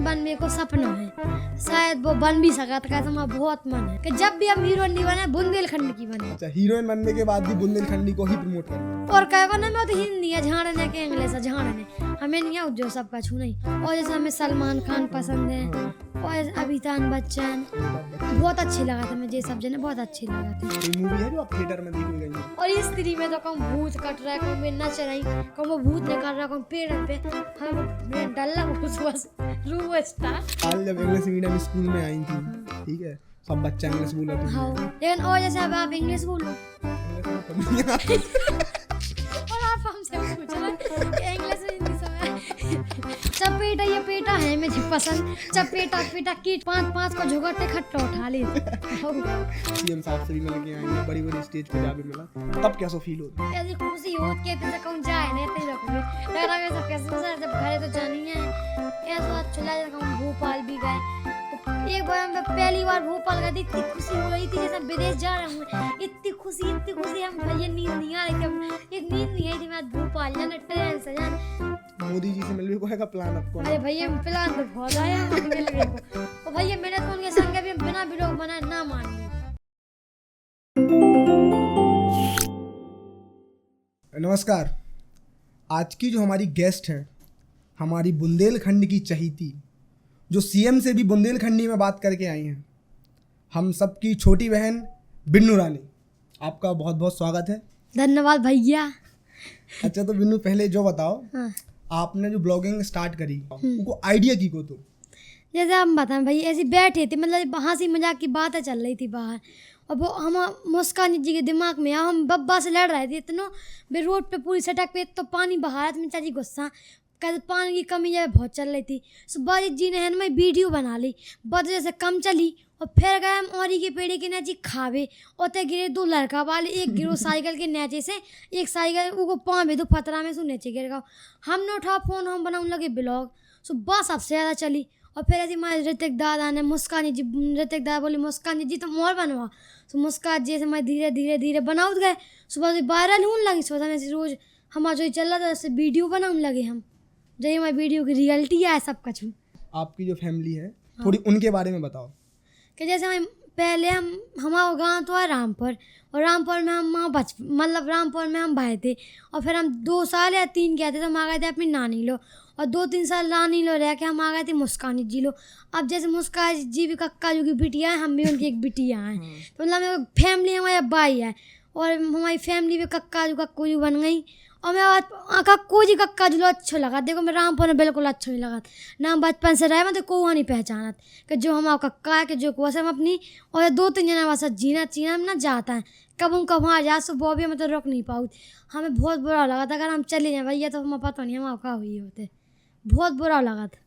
Heroine बनने को सपना है, शायद वो बन भी सका। तो हमारा बहुत मन है कि जब भी हम हीरोइन नहीं बने बुंदेलखंड की बने। अच्छा, हीरोइन बनने के बाद भी बुंदेलखंडी को ही प्रमोट करना। और कहेगा ना मैं तो हिंदी है झाड़ने के इंग्लिश है झाड़ने, हमें नहीं है जो सबका छू नहीं। और जैसे हमें सलमान खान पसंद है और अमिताभ बच्चन बहुत अच्छी लगा था, मुझे सब जने बहुत अच्छी लगा था। कोई मूवी है जो आप थिएटर में देखने गई हैं? और स्त्री में तो कम भूत कट रहा है, कम में नच रही, कम वो भूत निकाल रहा, कम पेड़ पे हम डर लगा बस रूह स्टार। हाल जब इंग्लिश मीडियम स्कूल में आई थी, ठीक है, सब बच्चा इंग्लिश बोला था। हाँ, लेकिन और जैसे अब आप इंग्लिश बोलो और आप हमसे पूछ रहे हैं इंग्लिश में हिंदी समझ। चपेटा ये पेटा है मुझे पसंद, चपेटा पेटा कीट पांच को झुगड़ते खट्टा उठा ले। सीएम साहब से भी मिल के आई हैं, बड़ी बड़ी स्टेज पे जाके मिला, तब कैसा फील होता है? ऐसी खुशी होत के ते कौन जाए नहीं ते रखबे लगा के सब कैसे जब घरे तो जानी है ऐसा चला जाए। हम भोपाल भी गए तो एक बार हम पहली बार भोपाल गए, इतनी खुशी हो रही थी जैसे विदेश जा रहे हूँ। इतनी खुशी हम भैया नींद नहीं आ रही थी, एक नींद नहीं आई थी। मैं भोपाल जाना ट्रेन से जाना, मोदी जी से मिलने को है प्लान आपको? अरे भैया प्लान तो बहुत आया मिल गए तो भैया मैंने तो उनके संग भी बिना वीडियो बनाए ना मान ली। नमस्कार, आज की जो हमारी गेस्ट हैं, हमारी बुंदेलखंड की चहीती, जो सीएम से भी बुंदेलखंडी में बात करके आई हैं, हम सबकी छोटी बहन बिन्नू रानी। आपका बहुत बहुत स्वागत है। धन्यवाद भैया। अच्छा, तो बिन्नू पहले जो बताओ, हाँ। आपने जो ब्लॉगिंग स्टार्ट करी उनको आइडिया की को? तो जैसे हम बताएं भाई, ऐसी बैठे थे मतलब हंसी मजाक की बातें चल रही थी बाहर, और वो हम मुस्कान जी के दिमाग में हम बब्बा से लड़ रहे थे इतना बे रोड पे पूरी सड़क पे तो पानी बहा रहा था। मेरी चाची गुस्सा कहते पानी की कमी जब बहुत चल रही थी। सुबाजी जी ने है ना वीडियो बना ली, बस जैसे कम चली और फिर गए हम औरी के पेड़ के नीचे खावे और ते गिरे दो लड़का वाले, एक गिरो साइकिल के नीचे से, एक साइकिल उनको पाँव में दो फतरा में सु नीचे गिर गया। हमने उठा फोन, हम बनाने लगे ब्लॉग। सो बस सबसे ज़्यादा चली और फिर ऐसी हमारे ऋतिक दादा ने मुस्कान जी, ऋतिक दादा बोली मुस्कान जी तुम और बनवा। तो मुस्कान जी से मैं धीरे धीरे धीरे बनाउत गए। सुबह से वायरल होने लगी, सुबह में रोज़ हमारा जो चल रहा था उससे वीडियो बनाने लगे हम, जो हमारी वीडियो की रियलिटी है सब कुछ। आपकी जो फैमिली है थोड़ी उनके बारे में बताओ। कि जैसे हम पहले हमारा गांव तो है रामपुर, और रामपुर में हम मतलब रामपुर में हम भाई थे, और फिर हम 2 साल या 3 गए थे तो हम आ गए थे अपनी नानी लो, और 2-3 साल नानी लो रह के हम आ गए थे मुस्कान जी लो। अब जैसे मुस्कान जी भी कक्का जी की बिटिया है, हम भी उनकी एक बिटिया हैं, तो मतलब फैमिली हमारे भाई है, और हमारी फैमिली भी कक्कू जी बन गई। और मैं कक्कू जी कक्का जी लो अच्छा लगा। देखो मैं रामपुर में बिल्कुल अच्छा नहीं लगा, ना बचपन से रहे मैं तो कोई नहीं पहचाना कि जो हमारा कक्का है कि जो कुआ से हम अपनी और 2-3 जना बस जीना चीना हम ना जाता है कब उनका वहाँ जा सो वो भी हम तो रोक नहीं पाऊँ। हमें बहुत बुरा लगा था, अगर हम चले जाए भैया तो हमें पता नहीं हमारा क्या हुई होते, बहुत बुरा लगा था।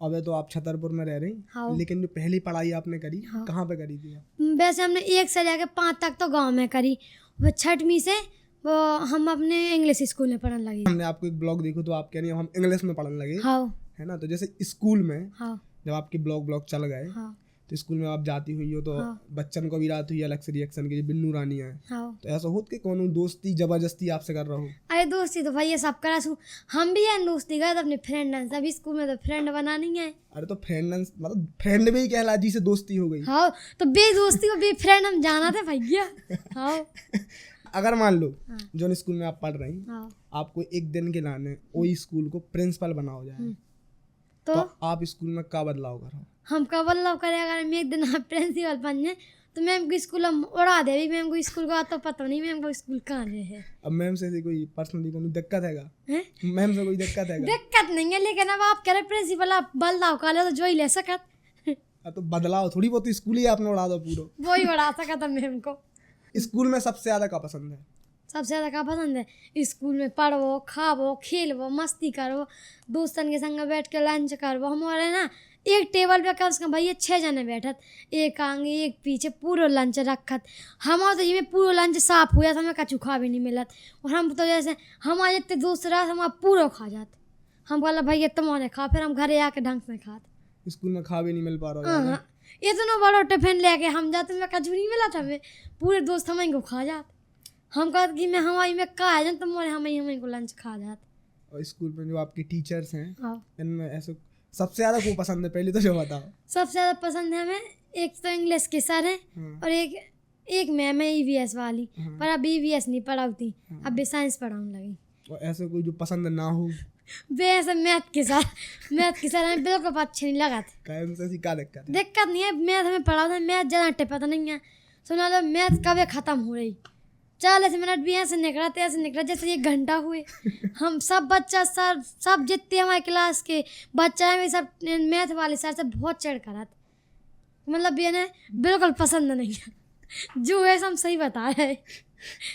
अब तो आप छतरपुर में रह रही, हाँ। लेकिन जो पहली पढ़ाई आपने करी, हाँ। कहाँ पे करी थी? वैसे हमने 1 से लेकर 5 तक तो गांव में करी, वो 6वीं से वो हम अपने इंग्लिश स्कूल में पढ़ने लगे। हमने आपको एक ब्लॉग देखो तो आप कह रही हम इंग्लिश में पढ़ने लगे। हाँ। है ना, तो जैसे स्कूल में हाँ। जब आपके ब्लॉग चल गए, हाँ। तो स्कूल में आप जाती हुई हो तो बच्चन को भी रात हुई अलग से रिएक्शन की बिन्नू रानी है, तो ऐसा होता कि कौन दोस्ती जबरदस्ती आपसे कर रहा हो? अरे दोस्ती तो भाई ये सब करा सू, हम भी हैं दोस्ती गए अपने फ्रेंड अभी स्कूल में तो फ्रेंड बनानी है। अरे तो फ्रेंड मतलब फ्रेंड में ही कहला जी से दोस्ती हो गई। हाँ, तो बे दोस्ती को बे फ्रेंड हम जाना थे भैया। हाँ। अगर मान लो जो स्कूल में आप पढ़ रही, हाँ। आपको एक दिन के लाने वही स्कूल को प्रिंसिपल बनाओ जाए, तो आप स्कूल में क्या बदलाव करो? हम क्या बदलाव करें? अगर हम एक दिन आप प्रिंसिपल बन जाए तो मैम को स्कूल हम उड़ा दे। मैम को स्कूल का तो पता नहीं मैम को स्कूल कहाँ है। अब मैम से कोई पर्सनली कोई दिक्कत हैगा? मैम से कोई दिक्कत हैगा? दिक्कत नहीं है, लेकिन अब आप कह रहे प्रिंसिपल आप बदलाव कर लो तो जो ही ले सकत। तो बदलाव थोड़ी बहुत स्कूल ही आपने उड़ा दो पूरा, वो ही उड़ा सकता मैम को। स्कूल में सबसे ज्यादा क्या पसंद है? सबसे ज़्यादा क्या पसंद है? स्कूल में पढ़ो, खावो, खेलवो, मस्ती करो, दोस्तन के संग बैठ के लंच करवो। हमारे ना एक टेबल पे कम से कम भैया 6 जने बैठत, एक आगे एक पीछे पूरा लंच रखत। हमारा तो ये पूरा लंच साफ हुआ था, हमें कछु खा भी नहीं मिलत, और हम तो जैसे हमारे इतने दोस्त रहा हमारा पूरा खा जात। हम बोला भैया तुम्हारे खा, फिर हम घरे आके ढंग से खात। स्कूल में खा भी नहीं मिल पा रहा? हाँ, इतना बड़ा टिफिन लेके हम जाते में कछु नहीं मिला था, हमें पूरे दोस्त हमें को खा जात। हम कहते कि मैं हमारी में का है तुम हमें को लंच खा जात। और स्कूल में जो आपके टीचर्स हैं, इनमें ऐसे सबसे ज्यादा को पसंद है पहले तो जो बताओ। सबसे ज़्यादा पसंद है हमें, एक तो इंग्लिश के सर हैं हाँ। और एक मैम है EVS वाली। हाँ। पर अब EVS नहीं पढ़ाती, हाँ। अब भी साइंस पढ़ाने लगी। और ऐसे कोई जो पसंद ना हो? वैसे मैथ के सर हमें बिल्कुल अच्छे नहीं लगा था। कायम से ऐसी क्या दिक्कत है? दिक्कत नहीं है, मैथ हमें पढ़ा था, मैथ ज़्यादा टिपा नहीं है। सुना लो मैथ कब ख़त्म हो रही, 40 मिनट भी ऐसे निकला जैसे 1 घंटा हुए। हम सब बच्चा सर सब जितने हमारे क्लास के बच्चा है, सब मैथ वाले सर से बहुत चिढ़ करा था। मतलब ये ना बिल्कुल पसंद नहीं है, जो है हम सही बता रहे हैं।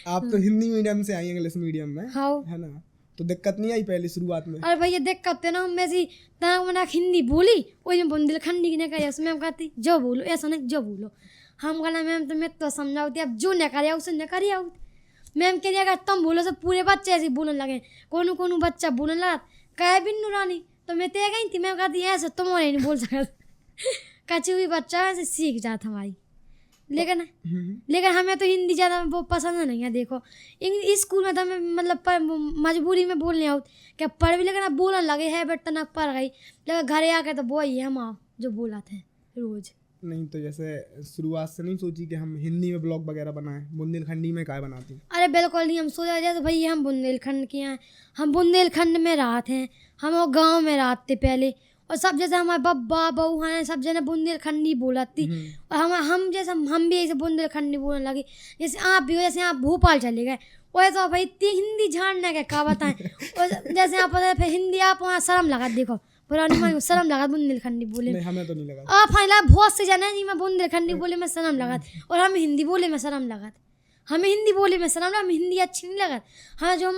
आप तो हिंदी मीडियम से आई इंग्लिश मीडियम में, हाँ। है ना? तो दिक्कत नहीं आई पहले शुरुआत में? अरे भैया दिक्कत है ना, हम ऐसी तनाक मनाक हिंदी बोली, वही में बुंदेलखंडी की नहीं करी, उसमें हम कहती जो बोलो, ऐसा नहीं जो बोलो। हम कहना मैम तो मैं तो समझाती, अब जो न करे उसे न करिए। मैम कह दिया अगर तुम बोलो सब पूरे बच्चे ऐसे बोलने लगे, कोनो बच्चा बोलने लगा कहे बिन्नू रानी तो मैं ते गई थी। मैम कहती ऐसे तुम और नहीं बोल सकते। कच्ची हुई बच्चा ऐसे सीख जाता हमारी। लेकिन हमें तो हिंदी ज़्यादा वो पसंद नहीं है। देखो स्कूल में तो हमें मतलब मजबूरी में बोलने आउट क्या पढ़ भी, लेकिन अब बोलने लगे है बट ना पढ़ गई, लेकिन घरे आके तो वो ही है हम जो बोला थे रोज़। नहीं तो जैसे शुरुआत से नहीं सोची कि हम हिंदी में ब्लॉग वगैरह बनाएं? बुंदेलखंडी में क्या बनाती? अरे बिल्कुल नहीं, हम सोचा जैसे भैया हम बुंदेलखंड के हैं, हम बुंदेलखंड में रहते हैं, हम वो गाँव में रहते पहले, और सब जैसे हमारे बब्बा बहू हैं सब जने बुंदेलखंडी बोलती, और हम जैसे हम भी ऐसे बुंदेलखंडी बोलने लगे। जैसे आप भी हो, जैसे आप भोपाल चले गए वैसे तो भाई इतनी हिंदी झाड़ने के क्या बताएं। और जैसे आप फिर हिंदी आप वहाँ शर्म लगा, देखो पुरानी माँ शर्म लगा बुंदेलखंडी बोले। नहीं हमें तो नहीं लगा। आप फाइला बहुत से जाने नहीं, मैं बुंदेलखंडी बोले में शर्म लगा, और हम हिंदी बोले में शर्म लगा। हमें हिंदी बोले में शर्म लगा, हमें हिंदी अच्छी नहीं लगा। हमें जो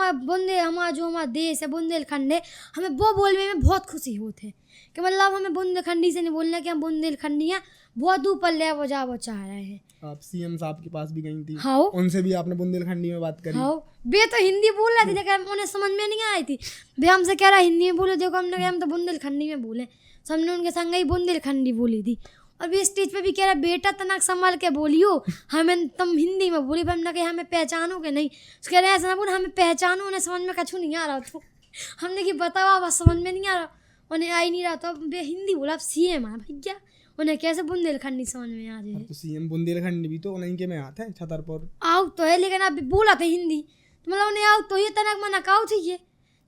हमारा देश है बुंदेलखंड है, हमें वो बोलने में बहुत खुशी होती है कि मतलब हमें बुंदेलखंडी से नहीं बोलना कि हम बुंदेलखंडी हैं, बहुत ऊपर ले वो चाह रहे हैं। आप CM साहब के पास भी गई थी? हाँ। उनसे भी आपने बुंदेलखंडी में बात करी? हाँ, वे तो हिंदी बोल रहे थे लेकिन उन्हें समझ में नहीं आई थी। वे हमसे कह रहा हिंदी में बोलो, देखो हमने कहा हम तो बुंदेलखंडी में बोले, सबने उनके संग ही बुंदेलखंडी बोली थी। और वे स्टेज पे भी कह रहा बेटा तनक संभाल के बोलियो, हमें तुम हिंदी में बोली। हमने कहा हमें पहचानो के नहीं, कह रहे ऐसा ना बोल हमें पहचानो, उन्हें समझ में कछु नहीं आ रहा। तो हमने कि बताओ बस समझ में नहीं आ रहा, उन्हें आ ही नहीं रहा। तो अब वे हिंदी बोला, अब CM है भैया, उन्हें कैसे बुंदेलखंडी समझ में आ जाए। तो CM बुंदेलखंड भी तो उन्हीं के में आते हैं, छतरपुर आओ तो है, लेकिन आप बोला थे हिंदी तो मतलब उन्हें आओ तो ये तनक मना काउ चाहिए।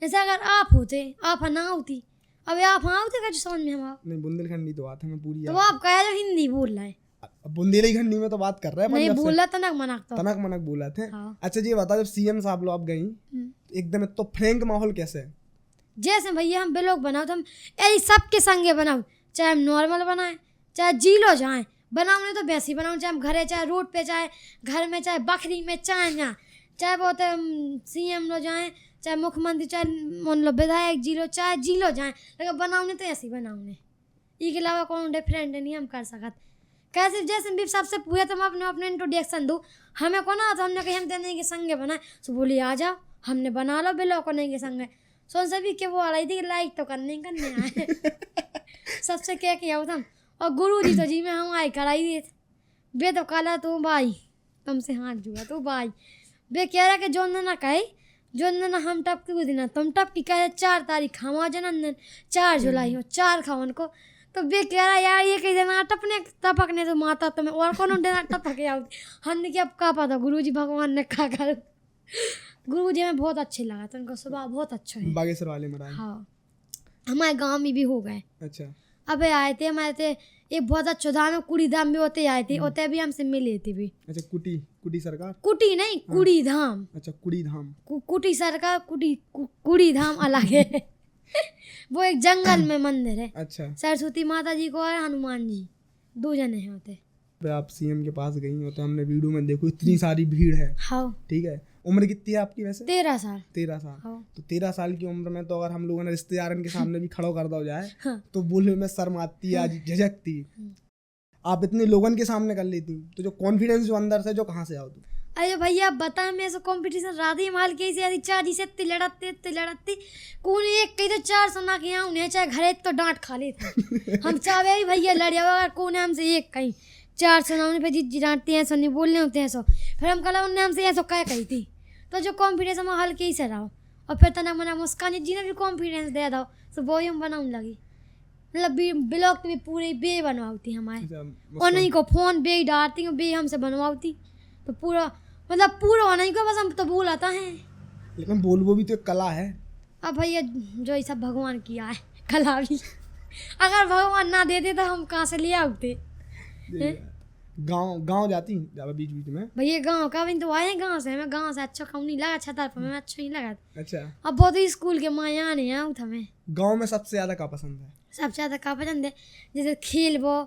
जैसे अगर आप होते आप ना होती, अब आप हाँ होते कैसे समझ में हम नहीं बुंदेलखंडी तो आते हैं पूरी। तो आप कह रहे हिंदी बोल रहा है, बुंदेलखंडी में तो बात कर रहे हैं, नहीं बोल रहा तनक मना तो तनक मनक बोला थे। हाँ। अच्छा जी बताओ, जब CM साहब लोग आप गई एकदम तो फ्रैंक माहौल कैसे है? जैसे भैया हम ब्लॉग बनाओ तो हम यही सबके संगे बनाओ, चाहे हम नॉर्मल बनाए चाहे जीलो जाए बनाओ, नहीं तो वैसे ही बनाओ, चाहे हम घरे चाहे रोड पे चाहे घर में चाहे बकरी में चाहे बहुत CM लो जाए चाहे मुख्यमंत्री चाहे मान लो विधायक चाहे जीलो जाए, लेकिन बनाओ तो ऐसे ही बनाओ, इसके अलावा कौन डिफरेंट नहीं हम कर सकते। कैसे जैसे भी सबसे पूछा तुम अपने इंट्रोडक्शन दो, हमें को ना तो हमने कहीं हम देने के संगे बनाए, तो बोली आ जाओ हमने बना लो ब्लॉग को नहीं के संगे। सोच सभी के वो आ रही थी लाइक तो करने आए सबसे क्या किया था। और गुरु जी तो जी में हम आई कराई दिए थे, बे तो काला तो भाई तुमसे हाथ जुआ तो भाई, बे कह रहा कि जो ना कहे जो ना हम टपकी को देना तुम टपकी कहे 4 तारीख हमारा जन्मदिन 4 जुलाई हो 4 खावन को, तो बे कह रहा यार ये कही देना टपकने तो माता तुम्हें और कौन देना टपक आओ। हमने क्या अब कहा पता गुरु जी भगवान ने कहा कर। गुरु जी हमें बहुत अच्छे लगा था, उनका स्वभाव बहुत अच्छा है। बागेश्वर वाले में? हाँ हमारे गाँव में भी हो गए। अच्छा। अबे आए थे हमारे थे एक बहुत अच्छा धाम कुड़ी धाम भी होते आए थे, होते भी हमसे मिले थे भी। अच्छा कुटी सरकार? कुटी नहीं कुड़ी धाम। अच्छा कुड़ी धाम। कुटी सरकार कुड़ी धाम अलग है वो एक जंगल में मंदिर है। अच्छा। सरस्वती माता जी को और हनुमान जी 2 जने हैं होते। आप CM के पास गई हो तो हमने वीडियो में देखो इतनी सारी भीड़ है। हाँ। ठीक है, उम्र कितनी है आपकी वैसे? 13 साल। 13 साल। हाँ। तो 13 साल की उम्र में तो अगर हम लोगों ने रिश्तेदारन के सामने भी खड़ो कर दो जाए हाँ। तो बोलने में शर्म आती है, आज झिझकती। आप इतने लोगन के सामने कर लेती, तो जो कॉन्फिडेंस जो अंदर से जो कहाँ से आओ तुम? अरे भैया बता मैं ऐसा कंपटीशन राधे माल के ऐसी चाची से लड़ती कौन एक कही तो 4 सुना के यहाँ उन्हें चाहे घरे तो डांट खा लेते हम चाहे भैया लड़े अगर कौन हमसे एक कहीं 4 सुना उन्हें फिर डांटते हैं सो नहीं बोलने होते हैं सो, फिर हम कल उन्हें हमसे ऐसा क्या कही थी। तो जो कॉन्फिडेंस हम हल्के ही से रहो, और फिर तना मना मुस्कान जी ने भी कॉन्फिडेंस दे दो तो वो ही हम बनाने लगी। मतलब ब्लॉग तो भी पूरे बे बनवाती हमारे, अच्छा, और नहीं को फोन बे ही डालती हूँ, बे हमसे बनवाती, तो पूरा मतलब पूरा नहीं को बस हम तो बोल आता है। लेकिन बोलबो भी तो एक कला है। अब भैया जो ये सब भगवान किया है कला भी, अगर भगवान ना देते तो हम कहाँ से ले आते। गांव जाती जावा बीच बीच में। भैया गांव का भी तो आए हैं, गांव से हमें गांव से अच्छा कम नहीं लगा, छतर पर हमें अच्छा नहीं लगा। अच्छा, अब बहुत ही स्कूल के माया नहीं आऊँ हमें। गांव में सबसे ज्यादा क्या पसंद है? सबसे ज़्यादा का पसंद है जैसे खेलबो,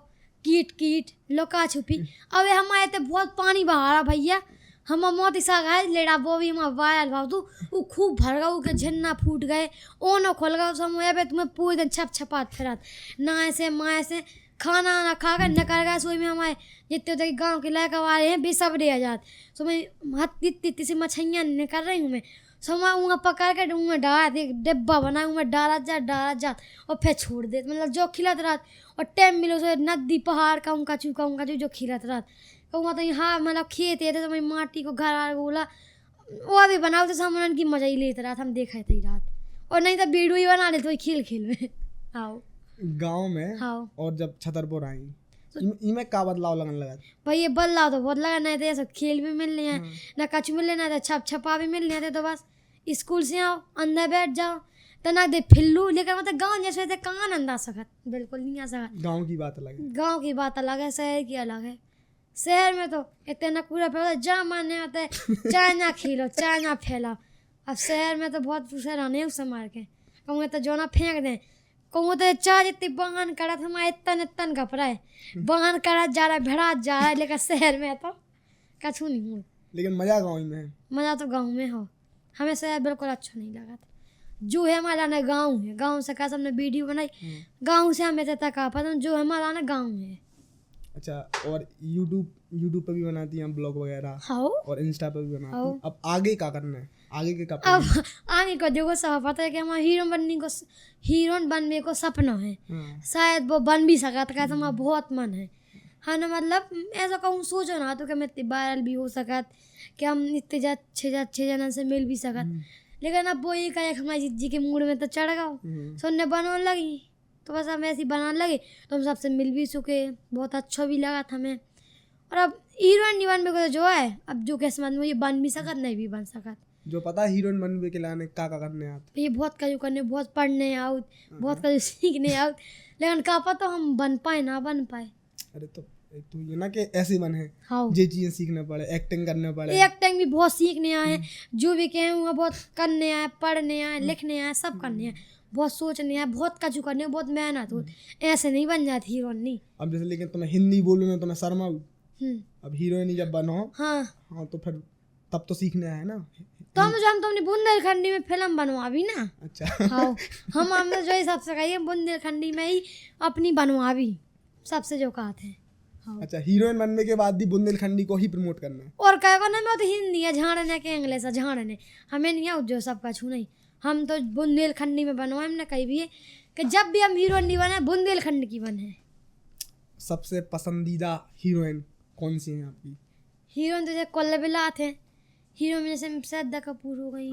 कीट कीट, लुका छुपी। अब हमारे तो बहुत पानी बहा रहा भैया, हम मोती सा गए लेड़ा वो भी हमारा वायल भाव तू वो खूब भर गया, उसके झन्ना फूट गए, ओनो खोल गया समय पे तुम्हें पूरे दिन छप छपात फिरत ना ऐसे माँ से खाना ना खा कर निकल गए। सोई में हमारे जितने तक गाँव के लड़का वाले हैं बेसब रह जात, सो मैं हाथ तित्ती से मछलियाँ निकल रही हूँ मैं, सो मैं वहाँ पकड़ कर उनमें डाल दे डिब्बा बना उनमें डाला जात और फिर छोड़ दे, मतलब जो खिलत रात और टाइम मिलो सो नदी पहाड़ का उनका चू जो खिलत रात कहूँगा तो यहाँ मतलब खेत है तो मैं माटी को घर आ बोला वो भी बनाओ तो सामान की मजा ही लेते रात हम देखा थे रात, और नहीं तो वीडियो ही बना लेते खेल में। आओ गांव में हाँ, और जब छतरपुर आई इनमें का बदलाव लगने लगा? भाई ये बदलाव तो बहुत लगा, नहीं तो ऐसा खेल भी मिल रहे हैं ना कछ मिल रहे ना छप छपा भी मिल रहे थे, तो बस स्कूल से आओ अंदर बैठ जाओ तो ना दे फिल्लू, लेकिन मतलब गाँव जैसे थे कहाँ आनंद आ सकत, बिल्कुल नहीं आ सकत। गांव की बात अलग है, गाँव की बात अलग है, शहर की अलग है। शहर में तो इतना पूरा पे जा मारने आता है, चाय ना खिलो चाय ना फैला। अब शहर में तो बहुत रहने उससे मार के कहूँगे तो जो ना फेंक दें, कहूँ तो चाय जितनी बगान करा था हमारा इतन घपरा है, बगान करा जा रहा है भेड़ा जा रहा है, लेकिन शहर में तो कछू नहीं हो। लेकिन मजा गाँव में है। मज़ा तो गाँव में हो, हमें शहर बिल्कुल अच्छा नहीं लगा था। जो है हमारा ना गाँव है, गाँव से का सबने वीडियो बनाई, गाँव से हमें तक पसंद जो हमारा ना गाँव है। अच्छा, और यूट्यूब पे भी बनाती हैं ब्लॉग वगैरह? हाँ, और इंस्टा पे भी बनाती हैं। अब आगे क्या करना है? आगे के क्या अब आगे को देखो सब पता है कि हमारा हीरोइन बनने को सपना है, शायद वो बन भी सका था, तो हमारा बहुत मन है। हाँ ना, मतलब ऐसा कहूँ सोचो ना तो कि मैं इतनी वायरल भी हो सकत कि हम इतने अच्छे जनों से मिल भी सकत, लेकिन अब वो एक हमारी जी के मूड में तो चढ़ गया, सुनने बनाने लगी तो बस हम ऐसे बनाने लगे तो हम सबसे मिल भी चुके, बहुत अच्छा भी लगा था हमें। और अब हीरोइन नहीं बनने को जो है, अब जो किस्मत में ये बन भी सकत नहीं भी बन सकत। जो पता है हीरोइन बनने के लाने क्या करने आते, ये बहुत कजू करने, बहुत पढ़ने आउट, बहुत कजू सीखने आउट, लेकिन का पता हम बन पाए ना बन पाए। अरे तो ये ना कि ऐसे बने हाँ, ये चीजें सीखने पड़े, एक्टिंग करने पड़े। एक्टिंग भी बहुत सीखने आए, जो भी कहे वो बहुत करने आए, पढ़ने आए, लिखने आए, सब करने आए, बहुत सोचने आए, बहुत कजू करने, बहुत मेहनत हो, ऐसे नहीं बन जाती हीरोइन नहीं। अब जैसे लेकिन तुम्हें हिंदी बोलूँ ना तो मैं शर्माऊँ, अब हीरोइन जब बनो हाँ तो फिर तब तो सीखने आया ना। तो हम अपनी बुंदेलखंडी में फिल्म बनवा भी ना। अच्छा हाँ, हमने जो हिसाब से कही बुंदेलखंडी में ही अपनी बनवा भी सबसे जो कहा थे। हाँ। अच्छा, हीरोइन बनने के बाद भी बुंदेलखंडी को ही प्रमोट करना है। और क्या करना, मैं तो हिंदी है झाड़ने के इंग्लिश है झाड़ने, हमें नहीं आउट जो सबका छू नहीं, हम तो बुंदेलखंडी में बनवाए। हमने कही भी है कि जब भी हम हीरोइन नहीं बने बुंदेलखंड की बने। सबसे पसंदीदा हीरोइन कौन सी है आपकी? हीरोइन तो जैसे कोल्लबिला थे, हीरो में जैसे श्रद्धा कपूर हो गई,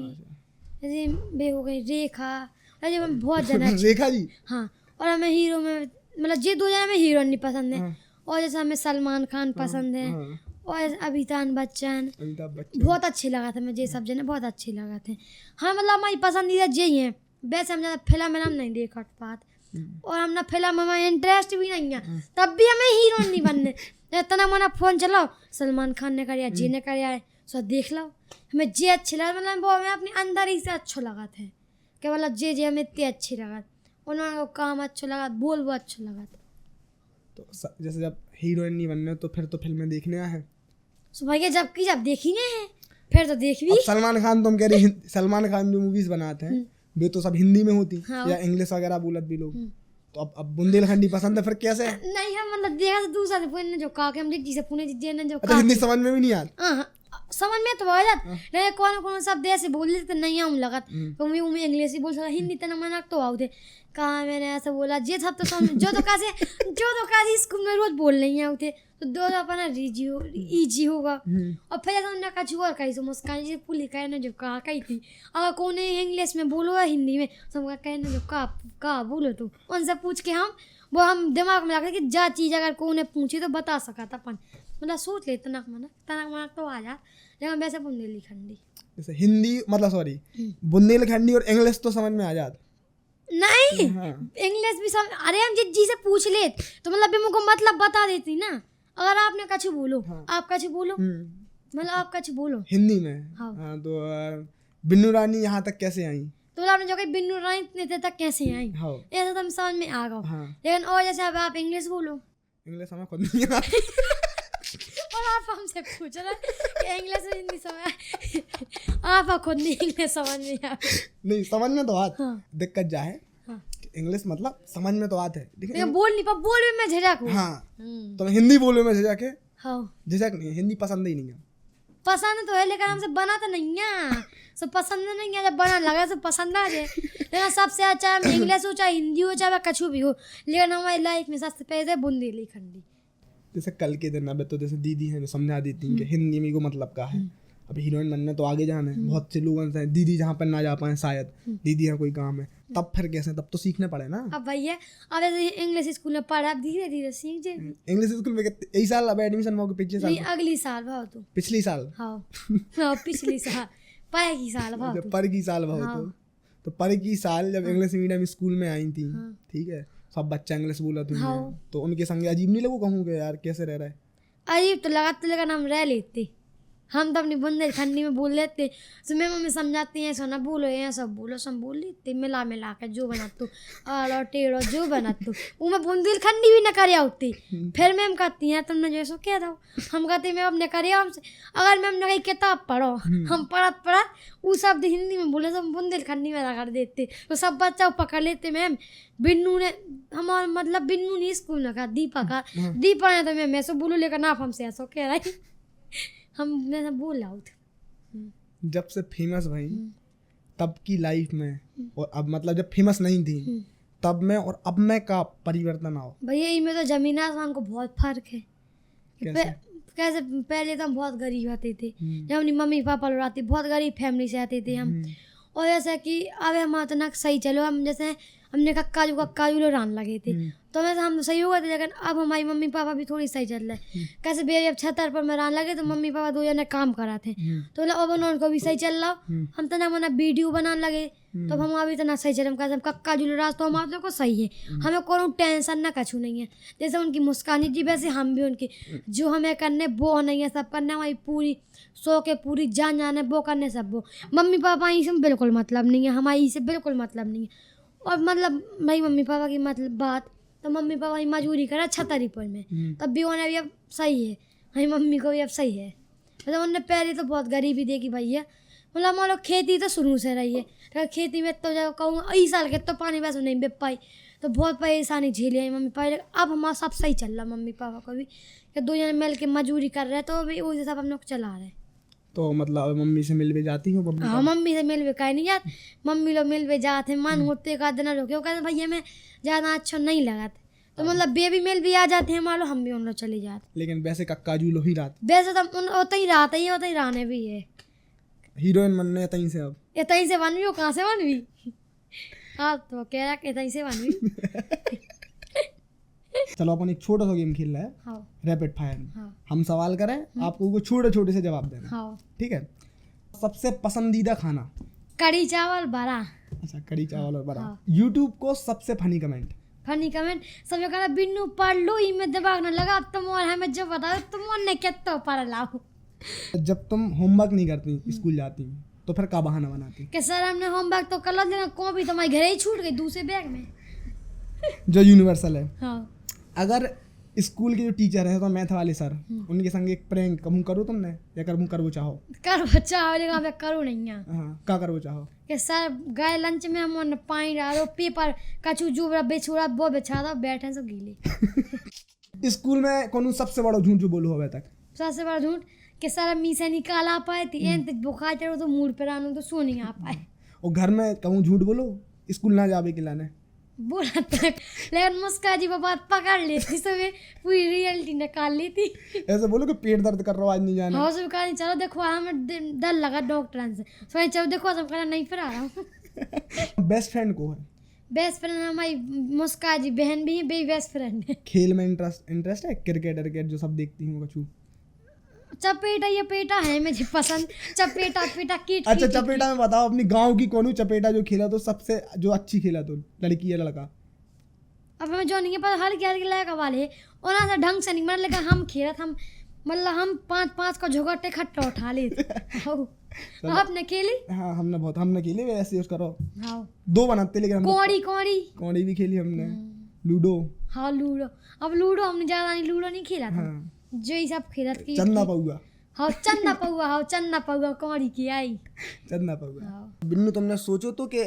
जैसे बे हो गई रेखा, अरे हमें बहुत ज़्यादा रेखा जी। हाँ, और हमें हीरो में मतलब ये दो जना में हीरोइन नहीं पसंद है। और जैसे हमें सलमान खान पसंद है, और अमिताभ बच्चन बहुत अच्छे लगा था, मुझे सब जने बहुत अच्छे लगा थे। हाँ, मतलब हमारी पसंदीदा यही है। वैसे हम ज़्यादा फिल्म में हम नहीं देख पाते, और हम ना फिल्म हमें इंटरेस्ट भी नहीं है, तब भी हमें हीरोइन नहीं बनने। इतना मना फोन चलाओ सलमान खान ने कर जी ने कर सो देख लो, हमें जे अच्छे लगा, मतलब वो हमें अपने अंदर ही से अच्छा लगा था कि मतलब जे हमें इतने अच्छे लगा, उन्होंने काम अच्छा लगा, बोल वो अच्छा लगा था। तो जैसे जब हीरोइन नहीं बनने तो फिर तो फिल्में देखने आए हैं भैया, जब देखेंगे हैं फिर तो देख भी। सलमान खान तुम कह रही, सलमान खान जो मूवीज बनाते हैं वे तो सब हिंदी में होती या इंग्लिश वगैरह बोलत भी लोग, तो अब बुंदेलखंडी पसंद है फिर कैसे? नहीं, हम मतलब देखा तो दूसरा से पुणे जो का के हम जी से पुणे जी ने जो हिंदी समझ में भी नहीं आता। समझ में तो आ जात लेकिन कौन कौन शब्द ऐसे बोल लेते नहीं हम लगत तो मैं इंग्लिश ही बोल सकता हिंदी तना मना तो आउ थे कहाँ मैंने ऐसा बोला जे सब तो समझ जो तो कैसे स्कूल में रोज बोल नहीं आउ थे तो दो तो अपना इजी होगा और फिर ऐसा उन्हें कछु और कही सो मुस्कान जी पुलिस कहने जो कहा कही थी अगर कौन इंग्लिश में बोलो या हिंदी में सब कहने जो कहा बोलो तो उनसे पूछ के हम दिमाग में लगा कि जा चीज़ अगर कोई पूछी तो बता सका था अपन मतलब सोच ले तनक मनक तो आ जा लेकिन वैसे बुंदेलखंडी जैसे हिंदी मतलब सॉरी बुंदेलखंडी और इंग्लिश तो समझ में आ जात नहीं हाँ। इंग्लिश भी समझ अरे हम जिस जी से पूछ ले तो मतलब भी मुझको मतलब बता देती ना अगर आपने कछु बोलो हाँ। आप कछु बोलो मतलब आप कछु बोलो हिंदी में हाँ। हाँ तो बिन्नू रानी यहाँ तक कैसे आई तो मतलब आपने जो कही बिन्नू रानी इतने तक कैसे आई हाँ ऐसा तो हम समझ में आ गए हाँ लेकिन और जैसे अब आप इंग्लिश बोलो इंग्लिश हमें खुद नहीं आती और आप हमसे पूछ रहे कि इंग्लिश और हिंदी समझ आप खुद नहीं इंग्लिश समझ में आ नहीं समझ में तो आत हाँ। दिक्कत जा है हाँ। इंग्लिश मतलब समझ में तो आत है लेकिन बोल नहीं पा बोल में मैं झिझक हूँ हाँ तो मैं हिंदी बोलूँ में झिझक है हाँ झिझक नहीं है हिंदी पसंद ही नहीं है पसंद तो है लेकिन हमसे बना तो नहीं है सब पसंद नहीं है जब बना लगा तो पसंद आ जाए लेकिन सबसे अच्छा हम इंग्लिश हो चाहे हिंदी हो चाहे कछु भी हो लेकिन हमारी लाइफ में सबसे पहले बुंदेलखंडी जैसे कल के दिन अब तो जैसे दीदी हैं जो समझा देती हैं कि हिंदी में को मतलब का है अब हीरोइन बनने तो आगे जाना है बहुत से लोग हैं दीदी जहाँ पर ना जा पाए शायद दीदी है कोई काम है तब फिर कैसे तब तो सीखना पड़े ना अब भैया अब ऐसे इंग्लिश स्कूल में पढ़ा अब धीरे धीरे सीख जाएगी इंग्लिश स्कूल में यही साल अब एडमिशन हुआ पिछले साल नहीं अगली साल भाव तो पिछली साल हाँ पिछली साल पाए की साल भाव जब पर की साल भाव तो पर की साल जब इंग्लिश मीडियम स्कूल में आई थी ठीक है सब बच्चा इंग्लिश बोला तुमने तो उनके संग अजीब नहीं लगो कहूँ यार कैसे रह रहा है अजीब तो लगा तो लेकिन हम रह लेते हम तो अपनी बुंदेलखंडी में बोल लेते तो मैं मम्मी समझाती हैं ऐसा ना बोलो ये सब बोलो सब बोल लेते मिला कर जो बना तू आड़ो टेढ़ो जो बना तू वो मैं बुंदेलखंडी भी न करे होती फिर मैम कहती हैं तुमने जैसो कह दो हम कहते मैं अपने करे हमसे अगर मैम ने कही किताब पढ़ो हम पढ़ा वो शब्द हिंदी में बोले तो हम बुंदेलखंडी में कर देते तो सब बच्चा पकड़ लेते मैम बिन्नू ने हमारा मतलब बिन्नू ने स्कूल में कहा दीपा ने तो मैम ऐसा बोलो लेकिन आप हमसे ऐसा कह रहे हम मैं बोल रहा हूँ जब से फेमस भाई तब की लाइफ में और अब मतलब जब फेमस नहीं थी तब में और अब में का परिवर्तन आओ भैया इनमें तो जमीन आसमान को बहुत फर्क है कैसे पहले तो हम बहुत गरीब आते थे जब अपनी मम्मी पापा लोग आते बहुत गरीब फैमिली से आते थे हम और जैसा कि अब हमारा तो ना सही चलो हम जैसे हमने कक्का लोग रान लगे थे तो वैसे हम सही हो गए थे लेकिन अब हमारी मम्मी पापा भी थोड़ी सही चल रहे हैं कैसे बेरी अब छतर पर में रान लगे तो मम्मी पापा दो जने काम करा थे तो अब उनको भी सही चल रहा हम तो ना मना वीडियो बनाने लगे तो हम अभी तो ना सही चल कैसे कक्का जुल रहा तो हमारे को सही है हमें कोई टेंशन ना कछू नहीं है जैसे उनकी मुस्कानी जी वैसे हम भी उनकी जो हमें करने वो नहीं है सब करने हमारी पूरी सो के पूरी जान जाने वो करने सब वो मम्मी पापा इससे बिल्कुल मतलब नहीं है हमारी इससे बिल्कुल मतलब नहीं है और मतलब मेरी मम्मी पापा की मतलब बात तो मम्मी पापा की मजबूरी करा छतरीपुर में तब भी उन्हें भी अब सही है हमारी मम्मी को भी अब सही है मतलब उन्होंने पहले तो बहुत गरीबी देखी भैया मतलब हमारे खेती तो शुरू से रही है तो खेती में तो जब कहूँ इस साल के तो पानी वैसे नहीं बेच पाई तो बहुत परेशानी झेली है मम्मी पापा अब हमारा सब सही चल रहा मम्मी पापा को भी कि दो जने मिल के मजदूरी कर रहे हैं तो अभी उसी सब हम लोग चला रहे हैं तो मतलब मम्मी से मिलवे जाती हूँ हाँ मम्मी से मिलवे कहीं नहीं जाते मम्मी लोग मिलवे जाते मन होते का दिन रोके वो कहते भैया मैं ज़्यादा अच्छा नहीं लगा तो मतलब बेबी मेल भी आ जाते हैं मान लो हम भी उन लोग चले जाते लेकिन वैसे कक्का जूलो ही रात वैसे तो उन होता ही रहता ही होता ही रहने भी है हीरोइन बनने तहीं से अब इतनी से बन भी हो कहाँ से बन भी आप तो कह रहा कि इतनी से बन भी चलो अपन एक छोटा सा गेम खेल रहा है हाँ रैपिड फायर हाँ हम सवाल करें आपको वो छोटे छोटे से जवाब देना हाँ ठीक है सबसे पसंदीदा खाना कढ़ी चावल बड़ा अच्छा कढ़ी चावल और बड़ा हाँ। यूट्यूब को सबसे फनी कमेंट सब जो कहना बिन्नू पढ़ लो ई में दिमाग न लगा तुम और हमें जो बताओ तुम ने कितना पढ़ लाओ जब तुम होमवर्क नहीं करती स्कूल जाती तो फिर का बहाना बनाती कि सर हमने होमवर्क तो कर लेना कॉपी तो हमारे घर ही छूट गई दूसरे बैग में जो यूनिवर्सल है हाँ अगर स्कूल के जो टीचर है तो मैथ वाले सर उनके संग एक प्रैंक कहूँ करो तुमने या करो चाहो कर बच्चा लेकिन करो नहीं है हाँ का करो चाहो कि सर गए लंच में हम पानी डालो पेपर कचू जो बेछोड़ा वो बिछा दो बैठे सब गीले स्कूल में कौन सबसे बड़ा झूठ जो बोलो अभी तक सबसे बड़ा झूठ कि सारा मी से निकाल आ पाए थी एन बुखार चढ़ो तो मूड पर आनो तो सो नहीं आ पाए। और घर में कहूँ झूठ बोलो स्कूल ना जावे के लाने बोला तक लेकिन मुस्का जी वो बात पकड़ लेती सुबह पूरी रियलिटी निकाल लेती। ऐसे बोलो कि पेट दर्द कर रहा हूँ आज नहीं जाना। हाँ सुबह कहा चलो देखो हमें डर लगा डॉक्टर से सो चलो देखो सब कहना नहीं फिर आ रहा हूँ। बेस्ट फ्रेंड को है? बेस्ट फ्रेंड हमारी मुस्का जी बहन भी है बे बेस्ट फ्रेंड है। खेल में इंटरेस्ट है? क्रिकेट जो सब देखती हूँ कछू? चपेटा ये पेटा है मुझे पसंद। चपेटा पेटा कीट अच्छा चपेटा में बताओ अपनी गांव की कौन चपेटा जो खेला तो सबसे जो अच्छी खेला तो लड़की या लड़का? अब हमें जो नहीं है पर हल्के हल्के लड़का वाले और ना ढंग से नहीं मतलब लेकिन हम खेला हम मतलब हम 5-5 को झोंकटे इकट्ठा उठा लेते। आपने खेली? हाँ हमने खेली वैसे उसका करो। हाँ 2 बनाते लेकिन कौड़ी भी खेली हमने। लूडो। हाँ लूडो। अब लूडो हमने ज्यादा नहीं लूडो नहीं खेला था। हाँ। जो ही सब खेला चन्ना पौआ। हाँ चन्ना पौआ कौड़ी की आई चन्ना पौआ। बिन्नू तुमने सोचो तो कि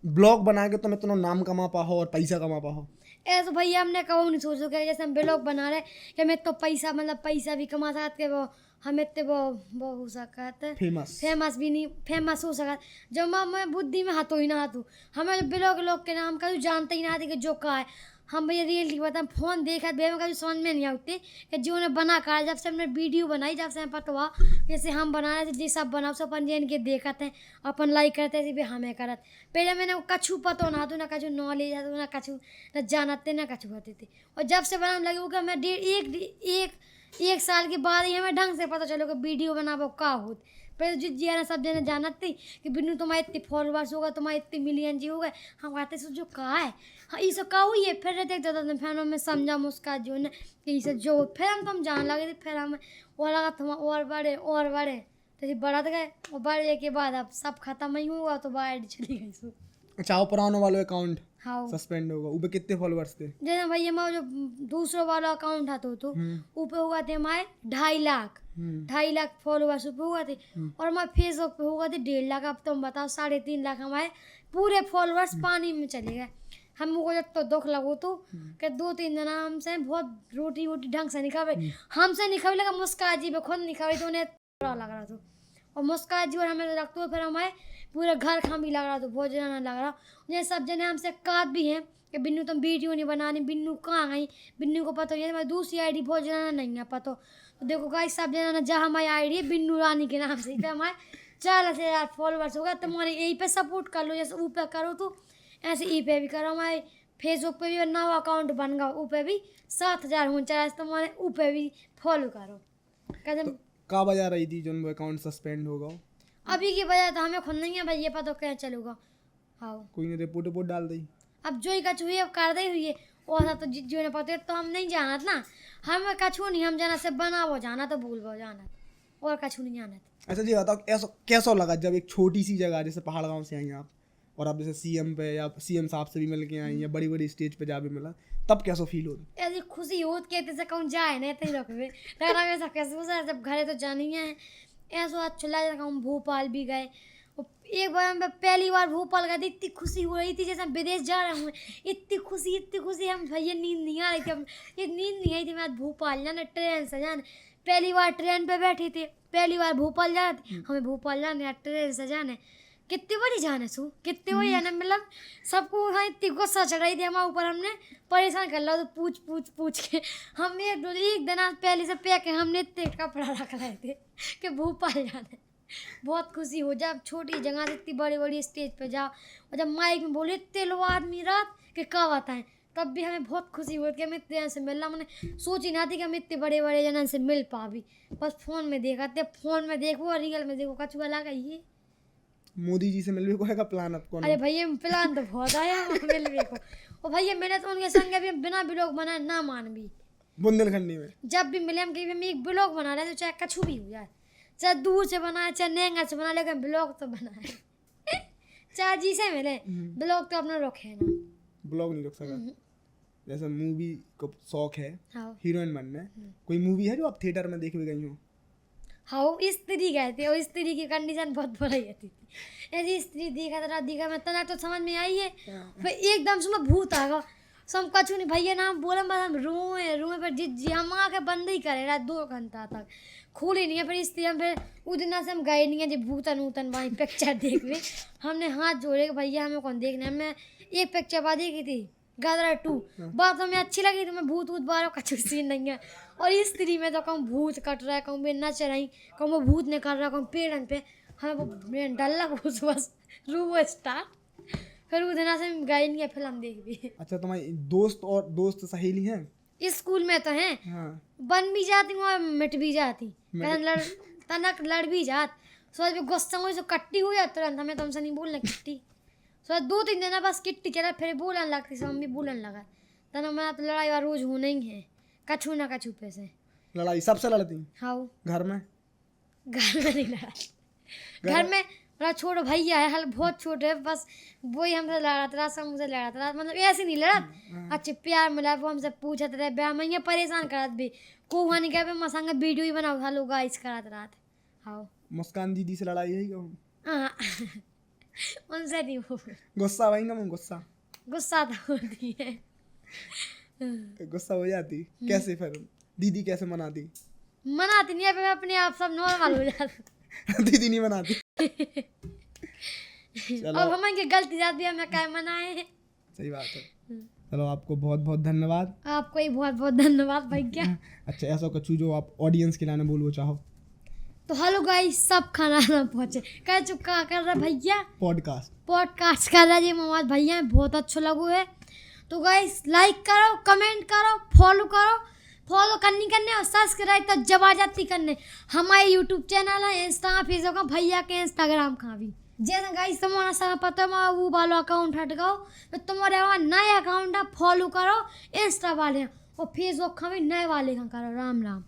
ब्लॉग बना के तुम इतना नाम कमा पाओ और पैसा कमा पाओ? ऐसा भैया हमने कहो नहीं सोचो कि जैसे हम ब्लॉग बना रहे कि मैं तो पैसा मतलब पैसा भी कमा सकते वो हमें तो वो हो सकता फेमस भी नहीं फेमस हो सकता जो मैं बुद्धि में हाथों ही ना हाथों हमें जो ब्लॉग लोग के नाम का जानते ही ना आते कि जो कहा है हम भैया रियलिटी बताएं फोन देखा बेम का समझ में नहीं आती कि जो उन्हें बना कर जब से हमने वीडियो बनाई जब से हमें पता हुआ जैसे हम बना रहे थे जी सब बनाओ सब अपन जैन के देखते हैं अपन लाइक करते हैं भी हमें करत पहले मैंने कछू पता ना तो ना कछू नॉलेज है तो ना कछू ना जानते ना कछू होते थे और जब से बनाने लगे वो कि हमें एक साल के बाद ही हमें ढंग से पता चलो कि वीडियो बनाबो का होत पहले जो जिया सब जने जानते कि बिन्नू तुम्हारे इतने फॉलोअर्स होगा तुम्हारे इतने मिलियन जी हो गए हम कहते जो कहा है हाँ ये सब का हुई है फिर रहते तो फिर हमें समझा मुस्का जो ने कि ये सब जो फिर हम जान लगे थे फिर हम और लगा तुम और बढ़े तो बढ़त गए और बढ़ने के बाद अब सब खत्म ही हुआ तो बाहर चली गई। अच्छा पुराना वाला अकाउंट हाँ सस्पेंड होगा ऊपर कितने फॉलोअर्स थे? जैसे भैया हमारा जो दूसरा वाला अकाउंट था तो ऊपर हुआ थे हमारे 2.5 लाख फॉलोअर्स ऊपर हुआ थे और हमारे फेसबुक पे हुआ थे 1.5 लाख। अब तुम बताओ 3.5 लाख हमारे पूरे फॉलोअर्स पानी में चले गए। हमको जब तो दुख लगो तो कि 2-3 जना हमसे बहुत रोटी वोटी ढंग से निकावे हमसे निकावे लगा मुस्का जी पे खुद निकावे तो उन्हें बुरा लग रहा था और मुस्का जी और हमें रखते फिर हमारे पूरे घर खां भी लग रहा था बहुत जना लग रहा उन्हें सब जने हमसे काट भी हैं कि बिन्नू तुम वीडियो नहीं बनानी बिन्नू कहाँ गई बिन्नू को पता है दूसरी आईडी बहुत जना नहीं है पता तो देखो गाइस सब जना जहाँ हमारी आईडी है बिन्नू रानी के नाम से हमारे 4,000 फॉलोअर्स होगा तुम्हारे यही पे सपोर्ट कर लो जैसे ऊपर करो तो ऐसे ई पे भी करो हमारे फेसबुक पे भी नवा अकाउंट बन गया ऊपर भी 7,000 हो चाहे तुम्हारे ऊपर भी फॉलो करो कदम का बजा रही थी जो अकाउंट सस्पेंड होगा अभी की वजह तो हमें खुद नहीं है भाई ये पता क्या चलूगा। हाँ कोई ने रिपोर्ट डाल दी अब जो ही कछू है कर दे हुई है और तो जो ने पता तो हम नहीं जानत ना हमें कछू नहीं हम जाना से बनावो जाना तो भूलबो जाना और कछू नहीं जानत। अच्छा जी बताओ ऐसा कैसा लगा जब एक छोटी सी जगह जैसे पहाड़ गांव से आई आप और आप जैसे सीएम पे या सीएम साहब से भी मिल के आई या बड़ी बड़ी स्टेज पे जा भी मिला तब कैसा फील होता? ऐसी खुशी होत कहते से कौन जाए नहीं तो रखबे लगा ऐसा कैसे हो जब घरे तो जानी है ऐसा अच्छा लगा हम भोपाल भी गए एक बार मैं पहली बार भोपाल गए इतनी खुशी हो रही थी जैसे हम विदेश जा रहे हूँ इतनी खुशी हम भैया नींद नहीं आ रही थी ये नींद नहीं आई थी मैं आज भोपाल जाना ट्रेन से जाना पहली बार ट्रेन पे बैठे थे पहली बार भोपाल जा रहे हमें भोपाल जाने ट्रेन से जाने कितनी बड़ी जाने सू कितनी बड़ी जाने मतलब सबको हाँ इतनी गुस्सा चढ़ रही थी हमारे ऊपर हमने परेशान कर लो तो पूछ के हम एक दिन पहले से पैक है हमने इतने कपड़ा रख रहे थे कि भोपाल जाने बहुत खुशी हो जब छोटी जगह से इतनी बड़ी बड़ी स्टेज पे जाओ और जब माइक में बोले इतने लोग आदमी रात के कब बताएं तब भी हमें बहुत खुशी हुई कि हम इतने जन से मिलना मैंने सोची ना थी कि हम इतने बड़े बड़े जनन से मिल पा भी बस फ़ोन में देखा थे फ़ोन में देखो और रियल में देखो कछुआ लगा ये मोदी जी से मिलने को है प्लान आपको? अरे भैया प्लान तो बहुत आया मिलने को और भैया मैंने तो उनके संग भी बिना ब्लॉग बनाए ना मान भी बुंदेलखंडी में जब भी मिले हम कहीं हम एक ब्लॉग बना रहे तो चाहे कछु भी हो जाए चाहे दूर से बनाए चाहे नेंगा से बनाए लेकिन ब्लॉग तो बनाए चाहे जी से मिले ब्लॉग तो अपना रखे ना ब्लॉग नहीं रख सका जैसे मूवी को शौक है हीरोइन बनना कोई मूवी है जो आप थिएटर में देख भी गई हो? हाँ स्त्री गए थे और स्त्री की कंडीशन बहुत बुरी होती थी ऐसी स्त्री देखा मैं तना तो समझ में आई है फिर एकदम से मैं भूत आ गया सब कछु नहीं भैया नाम बोले बस हम रोए पर जी हम आके बंद ही करे रहा 2 घंटा तक खोली नहीं है। फिर इसलिए हम फिर उस दिन से हम गए नहीं है जब भूतन ऊतन वाली पिक्चर देखने। हमने हाथ जोड़े कि भैया हमें कौन देखना है। मैं एक पिक्चर बाद देखी थी गदर 2 बात हमें अच्छी लगी थी। मैं भूत वूत बार कछु सीन नहीं है। और इस स्त्री में तो कहूँ भूत कट रहा है, कहूँ मैं नच रही, कहूँ वो भूत निकल रहा, कहूँ पेड़न पे हमें वो डर लगा बस रू स्टार्ट। फिर उस दिन से हम गए नहीं है फिल्म देख भी। अच्छा, तुम्हारी दोस्त और दोस्त सहेली हैं? स्कूल में तो हैं, हाँ। बन भी जाती हूँ और मिट भी जाती, तनक लड़ भी जात। सोच भी गुस्सा हुई तो कट्टी हो जाती तुरंत। हमें तुमसे नहीं बोलना किट्टी। सोच 2-3 दिन बस किट्टी चला फिर बोलन लगती सब मम्मी बोलन लगा। तना मैं तो लड़ाई वार रोज होना ही है कछु ना कछु पे से। लड़ाई सबसे लड़ती? हाँ। घर में? घर में नहीं लड़ा। घर में मेरा छोटा भैया है, हल बहुत छोटे है, बस वही हमसे लड़ा था, सब मुझसे लड़ा था। मतलब ऐसे नहीं लड़ा, अच्छे प्यार मिला। वो हमसे पूछते रहे ब्याह में परेशान करत भी को वहाँ नहीं कह मसांग वीडियो ही बनाओ हेलो गाइस करत रात। हाँ। मुस्कान दीदी से लड़ाई है कहूँ? हाँ उनसे नहीं हो। गुस्सा भाई ना गुस्सा तो होती है। गुस्सा हो जाती कैसे? फिर दीदी कैसे मनाती? मनाती नहीं है, मैं अपने आप सब नॉर्मल हो जाती। दीदी नहीं मनाती। अब हमारी गलती जाती है, हमें क्या मनाए हैं। सही बात है। चलो आपको बहुत बहुत धन्यवाद। आपको ही बहुत बहुत धन्यवाद भैया। अच्छा, ऐसा कुछ जो आप ऑडियंस के लाने बोलना चाहो तो हेलो गाइस, सब खाना ना पहुंचे कह चुका कर रहा भैया पॉडकास्ट कर रहा जी मोहम्मद भैया, बहुत अच्छा लगो है। तो गाइस लाइक करो, कमेंट करो, फॉलो करने और सब्सक्राइब तो जब जाती करने। हमारे यूट्यूब चैनल है, इंस्टा फेसबुक का, भैया के इंस्टाग्राम का भी। जैसे गाइस तुम्हारा सब पता है वो वाला अकाउंट हटकाओ तो तुम्हारे वहाँ नया अकाउंट है, फॉलो करो इंस्टा वाले और फेसबुक का भी नए वाले का करो। राम राम।